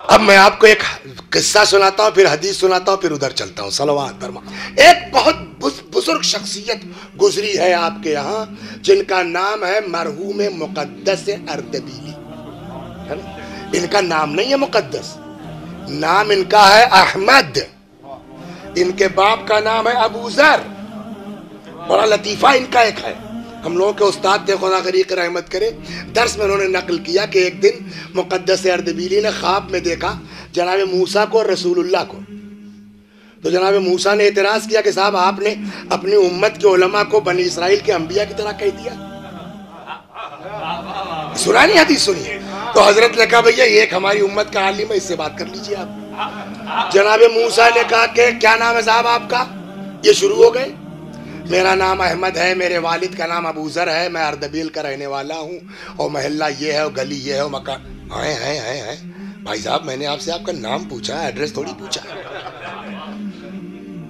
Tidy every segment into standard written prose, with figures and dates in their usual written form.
अब मैं आपको एक किस्सा सुनाता हूँ, फिर हदीस सुनाता हूँ, फिर उधर चलता हूँ। सलवात फरमा। एक बहुत बुजुर्ग शख्सियत गुजरी है आपके यहाँ, जिनका नाम है मरहूम मुक़द्दस अर्दबीली, है ना। इनका नाम नहीं है मुक़द्दस, नाम इनका है अहमद। इनके बाप का नाम है अबू ज़र। बड़ा लतीफ़ा इनका एक है। हम लोगों के उस्ताद थे, खुदा गरीक रहमत करे, दर्स में उन्होंने नकल किया कि एक दिन मुक़द्दस अर्दबीली ने ख्वाब में देखा जनाब मूसा को और रसूलुल्लाह को। तो जनाब मूसा ने एतराज़ किया कि साहब आपने अपनी उम्मत के उलमा को बनी इसराइल के अंबिया की तरह कह दिया। सुना नहीं हदीस सुनिए। तो हजरत ने कहा भैया एक हमारी उम्मत का आलिम है, इससे बात कर लीजिए आप। जनाब मूसा ने कहा कि क्या नाम है साहब आपका? ये शुरू हो गए, मेरा नाम अहमद है, मेरे वालिद का नाम अबू ज़र है, मैं अर्दबील का रहने वाला हूँ, और महल्ला ये है, और गली ये है, और मकान। हैं भाई साहब, मैंने आपसे आपका नाम पूछा है, एड्रेस थोड़ी पूछा है।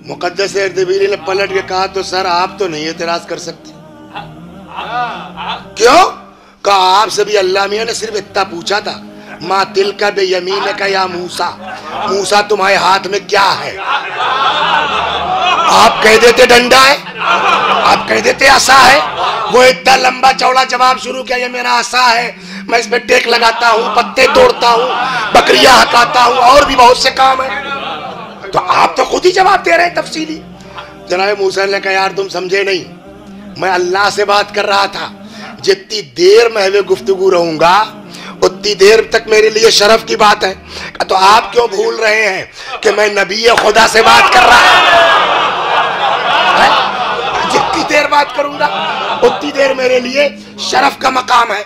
मुक़द्दस अर्दबीली ने पलट के कहा तो सर आप तो नहीं एतराज कर सकते। क्यों? कहा आपसे भी अल्लाह मियाँ ने सिर्फ इतना पूछा था, मा तिल का बे यमीन का या मूसा, मूसा तुम्हारे हाथ में क्या है? आप कह देते डंडा है, आप कह देते आसा है। वो इतना लंबा चौड़ा जवाब शुरू किया, ये मेरा आसा है, मैं इस पे टेक लगाता हूँ, पत्ते तोड़ता हूँ, बकरियां हकाता हूँ, और भी बहुत से काम है। तो आप तो खुद ही जवाब दे रहे हैं तफसीली। जनाब मूसा ने कहा यार तुम समझे नहीं, मैं अल्लाह से बात कर रहा था, जितनी देर मैं वे गुफ्तगू रहूंगा उतनी देर तक मेरे लिए शरफ की बात है। तो आप क्यों भूल रहे हैं कि मैं नबी खुदा से बात कर रहा हूं? जितनी देर बात करूंगा उतनी देर मेरे लिए शरफ का मकाम है।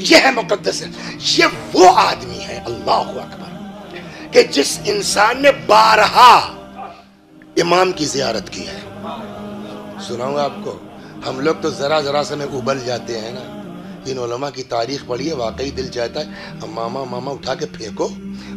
यह है मुक़द्दस। ये वो आदमी है, अल्लाह अकबर, कि जिस इंसान ने 12 इमाम की जियारत की है। सुनाऊंगा आपको, हम लोग तो जरा जरा से में उबल जाते हैं ना। इन उलमा की तारीख पढ़िए, वाकई दिल चाहता है अब मामा मामा उठा के फेंको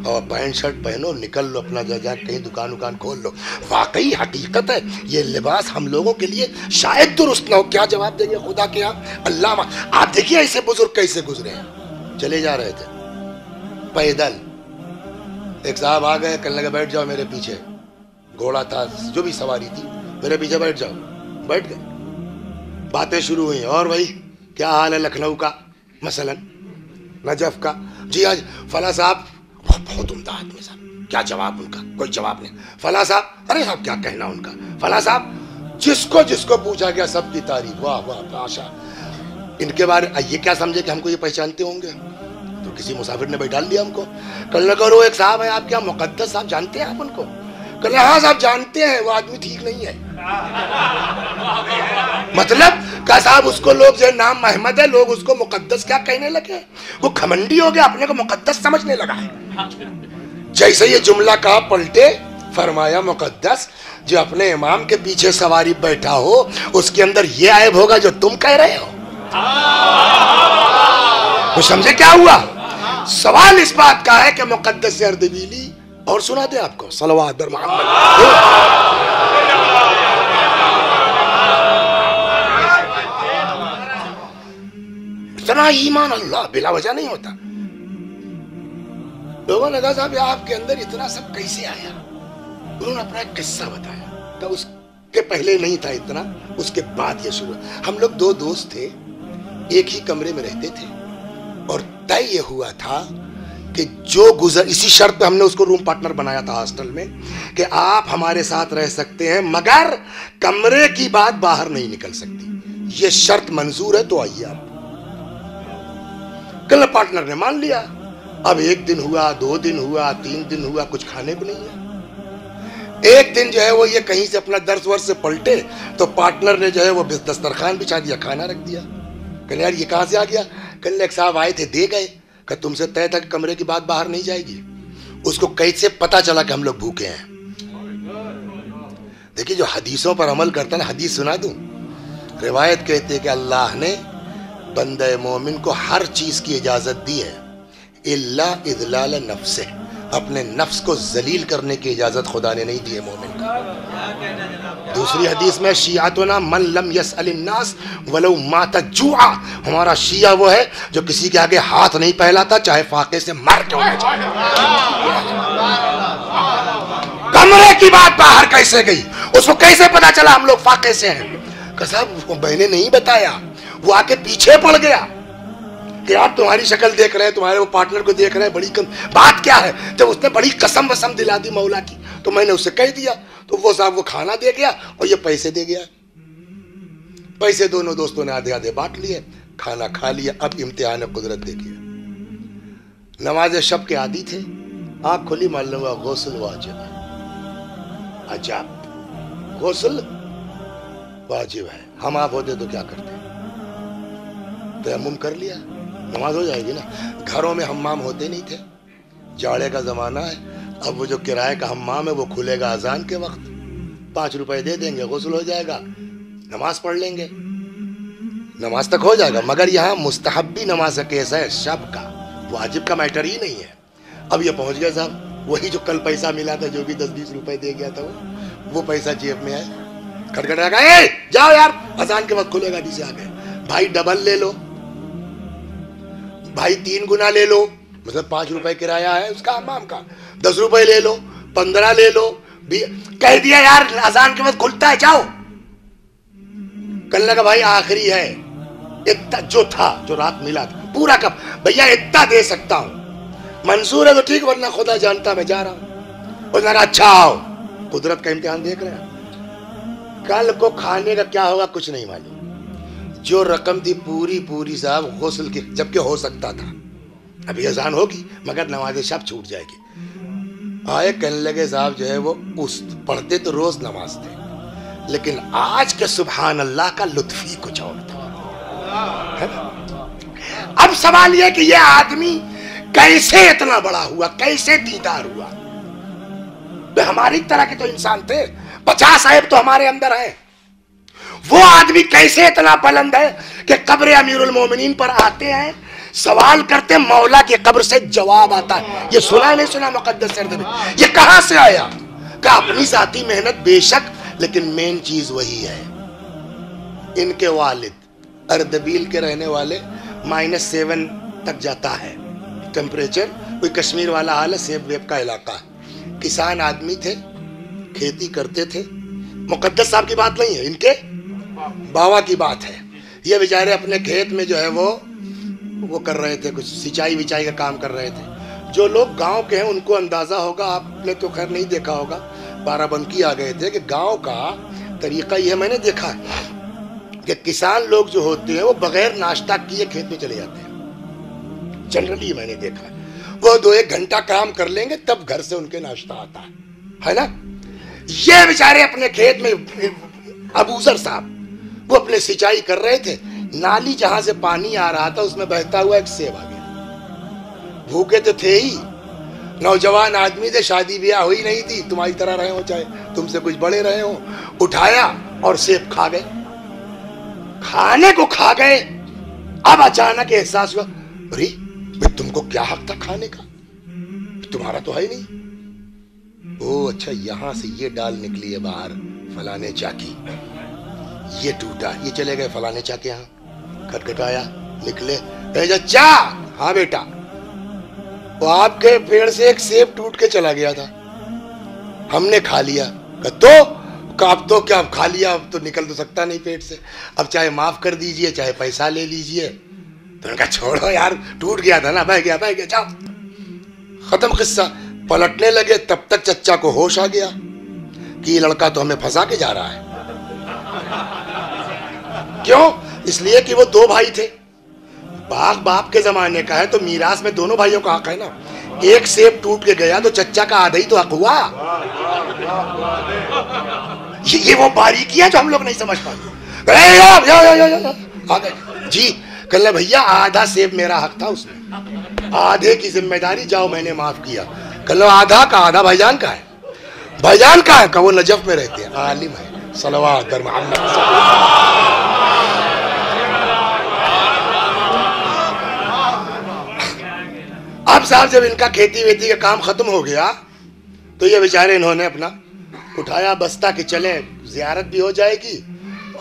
और पैंट शर्ट पहनो, निकल लो अपना, जा कहीं दुकान खोल लो। वाकई हकीकत है, ये लिबास हम लोगों के लिए शायद दुरुस्त ना हो। क्या जवाब देंगे खुदा के यहाँ? अल्लाह। आप देखिए ऐसे बुजुर्ग कैसे गुजरे हैं। चले जा रहे थे पैदल, एक साहब आ गए, कहने लगे बैठ जाओ मेरे पीछे। घोड़ा था, जो भी सवारी थी, मेरे पीछे बैठ जाओ। बैठ गए, बातें शुरू हुई। और भाई क्या हाल है लखनऊ का, मसलन नजफ का? जी आज फला साहब बहुत उम्दा आदमी साहब। क्या जवाब उनका? कोई जवाब नहीं। फला साहब, अरे साहब क्या कहना उनका। फला साहब, जिसको जिसको पूछा गया सबकी तारीफ, वाह वाह आशा। इनके बारे ये क्या समझे कि हमको ये पहचानते होंगे? तो किसी मुसाफिर ने बैठा लिया हमको। कल करो एक साहब है आप, क्या मुक़द्दस साहब जानते हैं आप उनको? कल हाँ साहब जानते हैं, वो आदमी ठीक नहीं है। मतलब क्या साहब, उसको लोग जो नाम अहमद है, लोग उसको मुक़द्दस क्या कहने लगे? वो घमंडी हो गया, अपने को मुक़द्दस समझने लगा है। जैसे ये जुमला कहा पलटे, फरमाया मुक़द्दस जो अपने इमाम के पीछे सवारी बैठा हो, उसके अंदर ये ऐब होगा जो तुम कह रहे हो। तो समझे क्या हुआ? सवाल इस बात का है कि मुक़द्दस अर्दबीली, और सुना दे आपको सलवात दर मोहम्मद, इतना ईमान अल्लाह बिला वजह नहीं होता। लोगों ने कहा साहब आपके अंदर इतना सब कैसे आया? उन्होंने अपना एक किस्सा बताया। तो उसके पहले नहीं था इतना, उसके बाद ये शुरू। हम लोग 2 दोस्त थे, एक ही कमरे में रहते थे, और तय ये हुआ था कि जो गुजर, इसी शर्त पे हमने उसको रूम पार्टनर बनाया था हॉस्टल में, कि आप हमारे साथ रह सकते हैं मगर कमरे की बात बाहर नहीं निकल सकती। ये शर्त मंजूर है तो आइए आप। कल पार्टनर ने मान लिया। अब 1 दिन हुआ, 2 दिन हुआ, 3 दिन हुआ, कुछ खाने को नहीं है। एक दिन जो है वो ये कहीं से अपना दर्स वर्स से पलटे, तो पार्टनर ने जो है वो दस्तरखान बिछा दिया, खाना रख दिया। कहने यार ये कहाँ से आ गया? कहने एक साहब आए थे, दे गए। कि तुमसे तय था कि कमरे की बात बाहर नहीं जाएगी। उसको कैसे पता चला कि हम लोग भूखे हैं? देखिए जो हदीसों पर अमल करता है ना, हदीस सुना दूं, रिवायत कहती है कि अल्लाह ने बंदे मोमिन को हर चीज की इजाजत दी है, इल्ला इदलाल नफ्से, अपने नफ्स को जलील करने की इजाजत खुदा ने नहीं दी है मोमिन को। दूसरी हदीस में शियातुना मन लम यसअलिन नास वलौ माता जुआ, हमारा शिया वो है जो किसी के आगे हाथ नहीं फैलाता चाहे फाके से मार के होना चाहिए। कमरे की बात बाहर कैसे गई, उसको कैसे पता चला हम लोग फाके से हैं? साहब मैंने नहीं बताया, वो आके पीछे पड़ गया कि आप तुम्हारी शक्ल देख रहे हैं, तुम्हारे वो पार्टनर को देख रहे हैं, बड़ी बात क्या है? जब उसने बड़ी कसम वसम दिला दी मौला की तो मैंने उससे कह दिया, तो वो साहब वो खाना दे गया और ये पैसे दे गया। पैसे दोनों दोस्तों ने आधे आधे बांट लिए, खाना खा लिया। अब इम्तिहान कुदरत देखिए, नमाज शब के आदी थे, आँख खुली मालूम हुआ गौसल वाजिब है। अजाब, गौसल वाजिब है। हम आप होते तो क्या करते? तयम्मुम कर लिया, नमाज हो जाएगी ना। घरों में हम्माम होते नहीं थे, जाड़े का जमाना है। अब वो जो किराए का हम्माम है वो खुलेगा अजान के वक्त, 5 रुपए दे देंगे, गुस्ल हो जाएगा, नमाज पढ़ लेंगे, नमाज तक हो जाएगा। मगर यहाँ मुस्तहब्बी नमाज का केस है, शब का, वाजिब का मैटर ही नहीं है। अब ये पहुंच गए साहब, वही जो कल पैसा मिला था, जो भी 10-20 रुपए दे गया था, वो पैसा जेब में है। खटखटा गए, जाओ यार अजान के वक्त खुलेगा, अभी से आ गए। भाई डबल ले लो, भाई 3 गुना ले लो, मतलब 5 रुपए किराया है उसका हमाम का, 10 रुपए ले लो, 15 ले लो, कह दिया यार अजान के वक्त खुलता है, जाओ। कल लगा भाई आखिरी है, इतना जो था, जो रात मिला था पूरा कब भैया इतना दे सकता हूं, मंजूर है तो ठीक, वरना खुदा जानता मैं जा रहा हूं। उसने कहा अच्छा आओ, कुदरत का इम्तिहान देख रहे हैं। कल को खाने का क्या होगा कुछ नहीं मालूम। जो रकम थी पूरी पूरी साहब गुस्ल की, जबकि हो सकता था अभी अजान होगी मगर नमाज शब छूट जाएगी। आए कहने लगे साहब जो है वो उस पढ़ते तो रोज नमाज थे, लेकिन आज के सुभान अल्लाह का लुत्फ ही कुछ और था, है ना? अब सवाल यह कि यह आदमी कैसे इतना बड़ा हुआ, कैसे दीदार हुआ? तो हमारी तरह के तो इंसान थे, 50 ऐब तो हमारे अंदर है। वो आदमी कैसे इतना बुलंद है कि कब्र अमीरुल मोमिनीन पर आते हैं, सवाल करते, मौला की कब्र से जवाब आता है। ये सुना नहीं सुना मुकद्दस सरद में? ये कहां से आया? का अपनी जाती मेहनत बेशक, लेकिन मेन चीज वही है। इनके वालिद अर्दबील के रहने वाले -7 तक जाता है टेम्परेचर, कोई कश्मीर वाला हाल है, सेब वेब का इलाका है। किसान आदमी थे, खेती करते थे। मुकद्दस साहब की बात नहीं है, इनके बाबा की बात है। ये बेचारे अपने खेत में जो है वो कर रहे थे, कुछ सिंचाई विचाई का काम कर रहे थे। जो लोग गांव के हैं उनको अंदाजा होगा, आपने तो खैर नहीं देखा होगा, बाराबंकी आ गए थे, कि गांव का तरीका यह मैंने देखा है कि किसान लोग जो होते हैं वो बगैर नाश्ता किए खेत में चले जाते हैं। जनरली मैंने देखा है, वो 2-1 घंटा काम कर लेंगे तब घर से उनके नाश्ता आता है ना। ये बेचारे अपने खेत में, अबूजर साहब वो अपने सिंचाई कर रहे थे, नाली जहां से पानी आ रहा था उसमें बहता हुआ एक सेब आ गया। भूखे तो थे ही, नौजवान आदमी थे, शादी ब्याह हुई नहीं थी, तुम्हारी तरह रहे हो चाहे तुमसे कुछ बड़े रहे हो, उठाया और सेब खा गए। खाने को खा गए, अब अचानक एहसास हुआ, अरे भाई तुमको क्या हक था खाने का, तुम्हारा तो है नहीं। ओ अच्छा, यहां से ये डाल निकली है बाहर फलाने चाकी, ये टूटा, ये चले गए फलाने चाके यहाँ, खटखटाया, निकले, चा, हाँ बेटा, वो आपके पेड़ से एक सेब टूट के चला गया था, हमने खा लिया। तो अब तो क्या खा लिया, अब तो निकल तो सकता नहीं पेट से, अब चाहे माफ कर दीजिए चाहे पैसा ले लीजिए। तो उनका छोड़ो यार, टूट गया था ना, बह गया, जाओ, खत्म किस्सा। पलटने लगे तब तक चच्चा को होश आ गया कि ये लड़का तो हमें फंसा के जा रहा है। क्यों? इसलिए कि वो 2 भाई थे, बाग बाप के जमाने का है तो मीरास में दोनों भाइयों का हक है ना। एक सेब टूट के गया तो चच्चा का आधा ही तो हक हुआ। ये वो बारीकियां जो हम लोग नहीं समझ पाते। आ गए जी, कल भैया आधा सेब मेरा हक था, उसमें आधे की जिम्मेदारी, जाओ मैंने माफ किया। कल आधा का आधा भाईजान का है, भाईजान का है का, वो नजफ में रहते हैं, आलिम है, सलवात दर मोहम्मद। अब साहब जब इनका खेती वेती का काम खत्म हो गया तो ये बेचारे इन्होंने अपना उठाया बस्ता कि चले जियारत भी हो जाएगी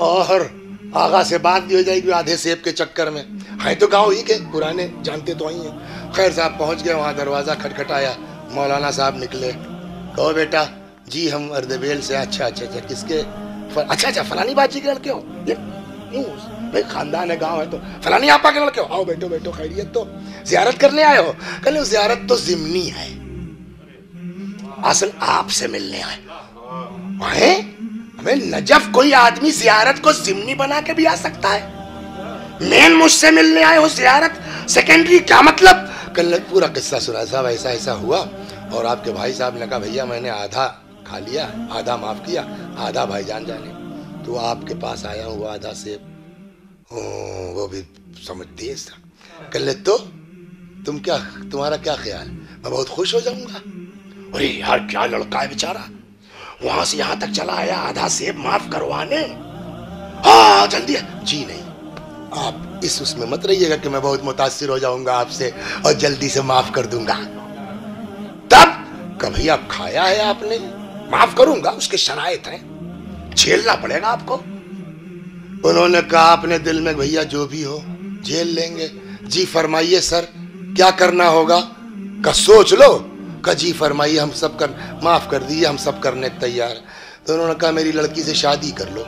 और आगा से बात भी हो जाएगी आधे सेब के चक्कर में। है तो गांव ही के पुराने, जानते तो ही हैं। खैर साहब पहुंच गए वहाँ, दरवाज़ा खटखटाया, मौलाना साहब निकले। कहो बेटा जी हम अर्दबेल से। अच्छा अच्छा अच्छा किसके? अच्छा फलानी बाजी के लड़के हो? ये भाई खानदान है, गांव है तो फलानी आपा के लड़के हो? आओ बैठो बैठो, खैरियत? तो जियारत करने आए हो? कहले जियारत तो जिम्नी है, असल आपसे मिलने आए हैं। हमें नजफ कोई आदमी जियारत को जिम्नी बना के भी आ सकता है? मेन मुझसे मिलने आए हो, जियारत सेकेंडरी, क्या मतलब? कल पूरा किस्सा सुना साहब, ऐसा ऐसा हुआ और आपके भाई साहब ने कहा भैया मैंने आधा खा लिया, आधा माफ किया, आधा भाईजान जाने। तो आपके पास आया हुआ आधा सेब, वो भी समझ तेज था। कल तो तुम्हारा क्या ख्याल? मैं बहुत खुश हो जाऊंगा। अरे यार क्या लड़का है बेचारा, वहां से यहां तक चला आया आधा सेब माफ करवाने। हाँ जल्दी है। जी नहीं, आप इस उसमें मत रहिएगा कि मैं बहुत मुतासिर हो जाऊंगा आपसे और जल्दी से माफ कर दूंगा। तब कभी आप खाया है आपने? माफ करूंगा, उसके शराइत हैं, झेलना पड़ेगा आपको। उन्होंने कहा अपने दिल में भैया जो भी हो झेल लेंगे। जी फरमाइए सर क्या करना होगा? का सोच लो। का जी फरमाइए हम सब कर, माफ कर दिए, हम सब करने को तैयार। तो उन्होंने कहा मेरी लड़की से शादी कर लो।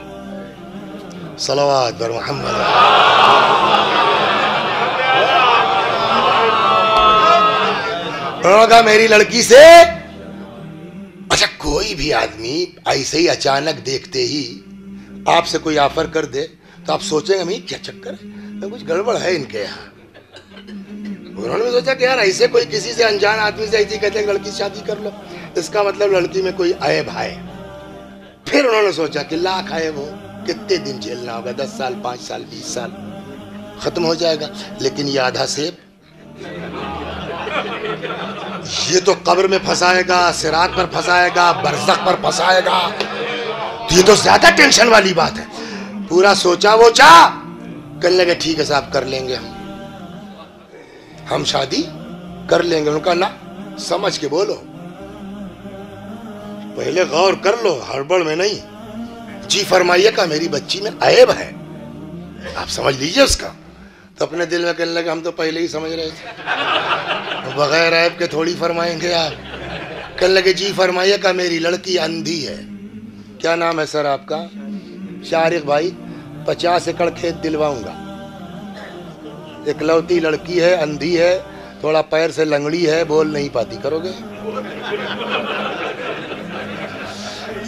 सलवात बर मोहम्मद। उन्होंने कहा मेरी लड़की से। अच्छा कोई भी आदमी ऐसे ही अचानक देखते ही आपसे कोई ऑफर कर दे तो आप सोचेंगे मैं क्या चक्कर है, कुछ गड़बड़ है इनके यहाँ। उन्होंने सोचा कि यार ऐसे कोई किसी से अनजान आदमी से ऐसी कहते हैं लड़की से शादी कर लो, इसका मतलब लड़की में कोई ऐब है। फिर उन्होंने सोचा कि लाख ऐब हो, कितने दिन झेलना होगा, 10 साल 5 साल 20 साल, खत्म हो जाएगा। लेकिन ये आधा सेब ये तो कब्र में फंसाएगा, सिरात पर फंसाएगा, बरज़ख पर फंसाएगा। तो ये तो ज्यादा टेंशन वाली बात है। पूरा सोचा वो करने लगे, ठीक है साहब कर लेंगे, हम शादी कर लेंगे। उनका ना समझ के बोलो, पहले गौर कर लो, हड़बड़ में नहीं। जी फरमाइए का मेरी बच्ची में ऐब है, आप समझ लीजिए उसका। तो अपने दिल में कहने लगे हम तो पहले ही समझ रहे थे, बगैर ऐब के थोड़ी फरमाएंगे आप। कहने लगे जी फरमाइए का मेरी लड़की अंधी है। क्या नाम है सर आपका? शारिक भाई, 50 एकड़ खेत दिलवाऊंगा। इकलौती लड़की है, अंधी है, थोड़ा पैर से लंगड़ी है, बोल नहीं पाती, करोगे?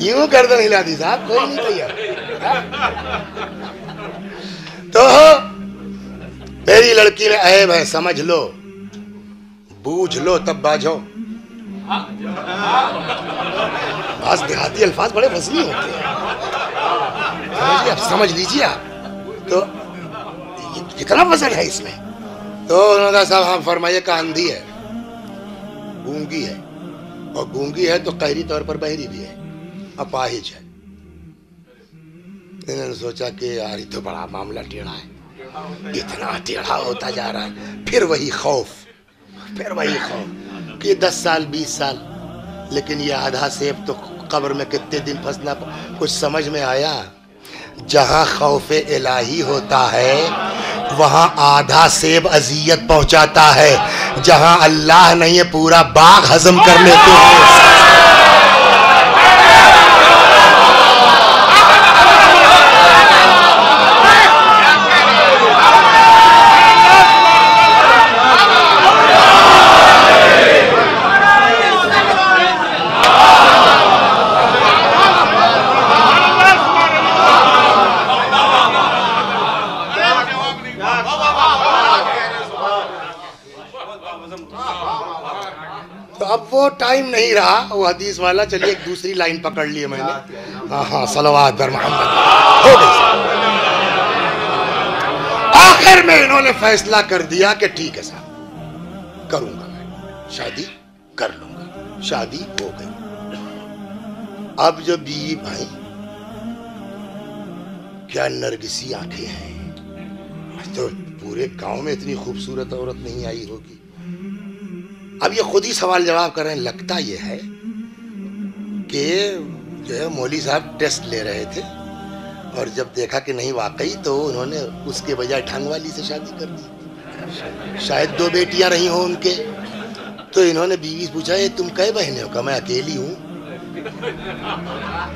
यूं गर्दन हिला दी साहब, कोई नहीं तैयार। तो मेरी लड़की में ऐब है, समझ लो, बूझ लो तब बाजो। बस देहाती अल्फाज बड़े वजनी होते हैं, समझिए आप, समझ लीजिए आप। तो कितना वजन है इसमें? तो उन्होंने कहा साहब हाँ फरमाइए का अंधी है, गूंगी है, और गूंगी है तो कहरी तौर पर बहरी भी है, अपाहिज है। इन्होंने सोचा कि यार ये तो बड़ा मामला टेढ़ा है, इतना टेढ़ा होता जा रहा है। फिर वही खौफ कि 10 साल 20 साल, लेकिन ये आधा सेब तो कब्र में कितने दिन फंसना। कुछ समझ में आया, जहां खौफे इलाही होता है वहां आधा सेब अजियत पहुंचाता है, जहां अल्लाह नहीं है पूरा बाग हजम कर लेते हैं। तो अब वो टाइम नहीं रहा, वो हदीस वाला। चलिए एक दूसरी लाइन पकड़ ली मैंने। हाँ सलवात बर मोहम्मद हो गई। आखिर में इन्होंने फैसला कर दिया कि ठीक है साहब करूंगा, मैं शादी कर लूंगा। शादी हो गई। अब जो बीवी भाई, क्या नरगिसी आंखें हैं, तो पूरे गांव में इतनी खूबसूरत औरत नहीं आई होगी। अब ये खुद ही सवाल जवाब कर रहे हैं। लगता ये है कि जो है मौली साहब टेस्ट ले रहे थे और जब देखा कि नहीं वाकई, तो उन्होंने उसके बजाय ढंग वाली से शादी कर दी। शायद 2 बेटियां रही हो उनके। तो इन्होंने बीवी से पूछा, ये तुम कई बहनें हो? कहा मैं अकेली हूँ।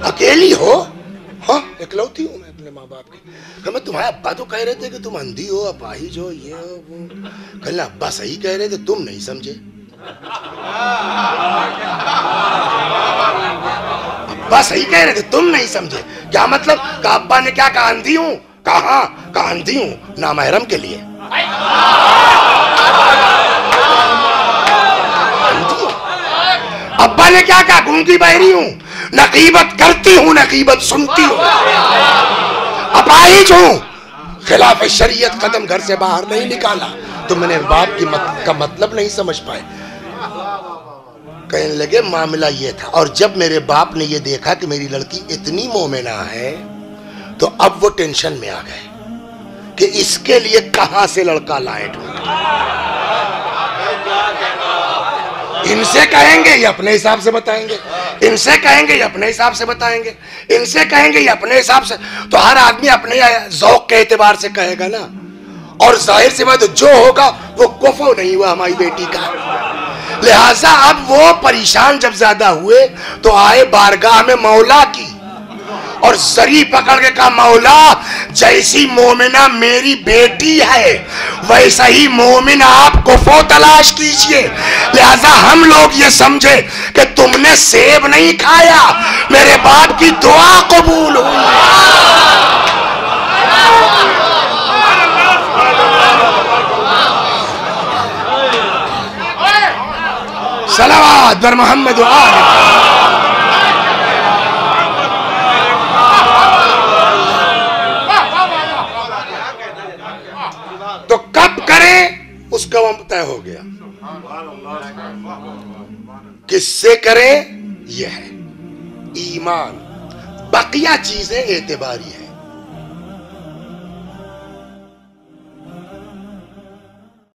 अकेली हो? हाँ, इकलौती हूँ मैं अपने माँ बाप की। कहा मैं तुम्हारे अब्बा तो कह रहे थे कि तुम अंधी हो, अपाहिज हो, ये हो वो। कल अब्बा सही कह रहे थे, तुम नहीं समझे। अब्बा सही कह रहे थे, तुम नहीं समझे। क्या मतलब? कहा अब्बा ने क्या कहा, अंधी हूँ? कहा अंधी हूँ नामहरम के लिए। अब्बा ने क्या कहा, गूंगी बहरी हूँ, नकीबत करती हूँ, नकीबत सुनती हूँ, अपाहिज हूँ, खिलाफ शरीयत कदम घर से बाहर नहीं निकाला। तो मैंने बाप की का मतलब नहीं समझ पाए। कहने लगे मामला ये था। और जब मेरे बाप ने ये देखा कि मेरी लड़की इतनी मोमिना है, तो अब वो टेंशन में आ गए कि इसके लिए कहां से लड़का लाए ढूंढ। इनसे कहेंगे ये अपने हिसाब से बताएंगे, इनसे कहेंगे ये अपने हिसाब से बताएंगे, इनसे कहेंगे ये अपने हिसाब से। तो हर आदमी अपने ज़ौक़ के एतबार से कहेगा ना। और जाहिर सी बात, जो होगा वो कुफो नहीं हुआ हमारी बेटी का। लिहाजा अब वो परेशान जब ज्यादा हुए तो आए बारगाह में मौला की और सरी पकड़ के कहा, मौला जैसी मोमिना मेरी बेटी है वैसा ही मोमिन आप कुफो तलाश कीजिए। लिहाजा हम लोग ये समझे कि तुमने सेब नहीं खाया, मेरे बाप की दुआ कबूल हुई। सलावत बर मोहम्मद। तो कब करें उसका तय हो गया, किससे करें यह है ईमान। बकिया चीजें एतबारी है।